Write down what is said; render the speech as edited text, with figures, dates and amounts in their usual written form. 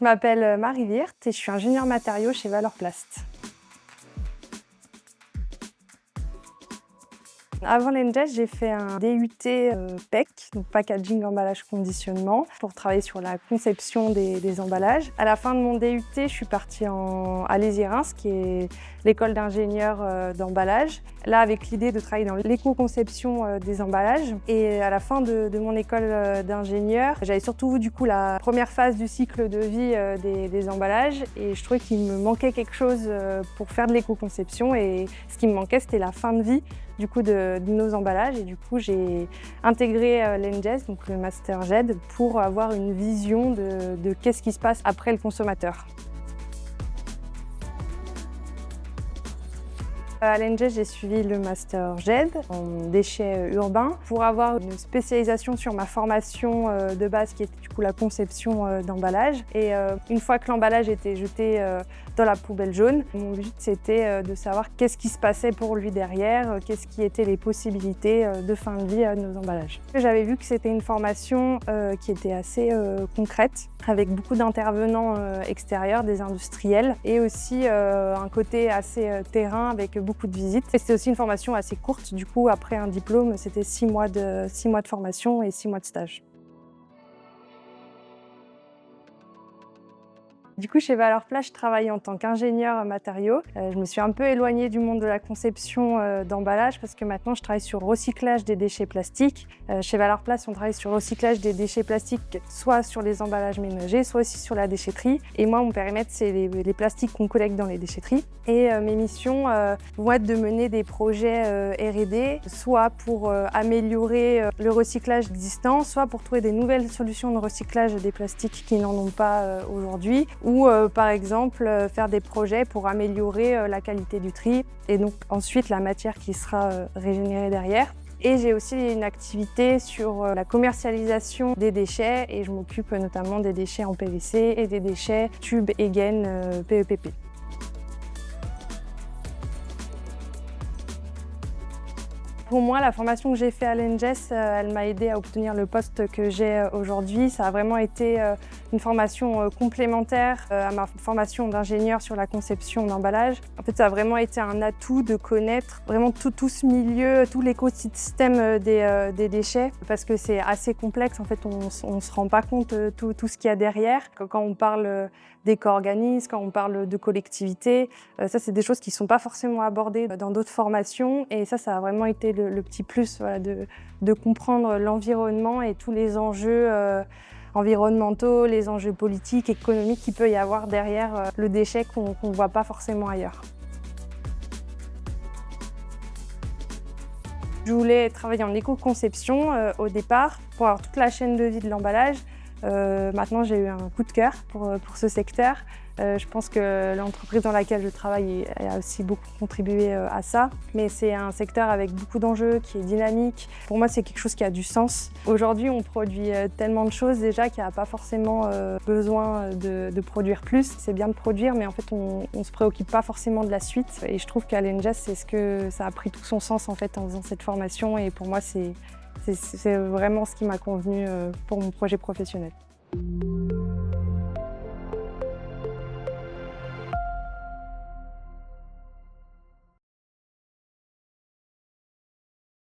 Je m'appelle Marie Wirth et je suis ingénieure matériaux chez Valorplast. Avant l'ENGES, j'ai fait un DUT PEC, donc Packaging, Emballage, Conditionnement, pour travailler sur la conception des emballages. À la fin de mon DUT, je suis partie à l'ESI-Reims, qui est l'école d'ingénieurs d'emballage. Là, avec l'idée de travailler dans l'éco-conception des emballages. Et à la fin de mon école d'ingénieur, j'avais surtout vu du coup la première phase du cycle de vie des emballages. Et je trouvais qu'il me manquait quelque chose pour faire de l'éco-conception. Et ce qui me manquait, c'était la fin de vie du coup de nos emballages, et du coup j'ai intégré l'ENGES, donc le Master GED, pour avoir une vision de qu'est-ce qui se passe après le consommateur. À l'ENGES, j'ai suivi le Master GED en déchets urbains pour avoir une spécialisation sur ma formation de base qui était du coup la conception d'emballage. Et une fois que l'emballage était jeté dans la poubelle jaune, mon but c'était de savoir qu'est-ce qui se passait pour lui derrière, qu'est-ce qui étaient les possibilités de fin de vie de nos emballages. J'avais vu que c'était une formation qui était assez concrète, avec beaucoup d'intervenants extérieurs, des industriels, et aussi un côté assez terrain avec beaucoup de visites. Et c'était aussi une formation assez courte, du coup après un diplôme, c'était 6 mois de formation et 6 mois de stage. Du coup, chez Valorplast, je travaille en tant qu'ingénieur matériaux. Je me suis un peu éloignée du monde de la conception d'emballage parce que maintenant, je travaille sur le recyclage des déchets plastiques. Chez Valorplast, on travaille sur le recyclage des déchets plastiques, soit sur les emballages ménagers, soit aussi sur la déchetterie. Et moi, mon périmètre, c'est les plastiques qu'on collecte dans les déchetteries. Et mes missions vont être de mener des projets R&D, soit pour améliorer le recyclage existant, soit pour trouver des nouvelles solutions de recyclage des plastiques qui n'en ont pas aujourd'hui, ou par exemple faire des projets pour améliorer la qualité du tri et donc ensuite la matière qui sera régénérée derrière. Et j'ai aussi une activité sur la commercialisation des déchets et je m'occupe notamment des déchets en PVC et des déchets tubes et gaines PEPP. Pour moi, la formation que j'ai faite à l'ENGES, elle m'a aidée à obtenir le poste que j'ai aujourd'hui. Ça a vraiment été une formation complémentaire à ma formation d'ingénieur sur la conception d'emballage. En fait, ça a vraiment été un atout de connaître vraiment tout ce milieu, tout l'écosystème des déchets, parce que c'est assez complexe. En fait, on ne se rend pas compte de tout ce qu'il y a derrière. Quand on parle d'éco-organismes, quand on parle de collectivité, ça, c'est des choses qui ne sont pas forcément abordées dans d'autres formations. Et ça a vraiment été le petit plus, voilà, de comprendre l'environnement et tous les enjeux environnementaux, les enjeux politiques, économiques qu'il peut y avoir derrière le déchet qu'on ne voit pas forcément ailleurs. Je voulais travailler en éco-conception au départ pour avoir toute la chaîne de vie de l'emballage. Maintenant, j'ai eu un coup de cœur pour ce secteur. Je pense que l'entreprise dans laquelle je travaille a aussi beaucoup contribué à ça. Mais c'est un secteur avec beaucoup d'enjeux, qui est dynamique. Pour moi, c'est quelque chose qui a du sens. Aujourd'hui, on produit tellement de choses déjà qu'il n'y a pas forcément besoin de produire plus. C'est bien de produire, mais en fait, on ne se préoccupe pas forcément de la suite. Et je trouve qu'à l'ENGES, c'est ce que ça a pris tout son sens en fait en faisant cette formation. Et pour moi, c'est vraiment ce qui m'a convenu pour mon projet professionnel.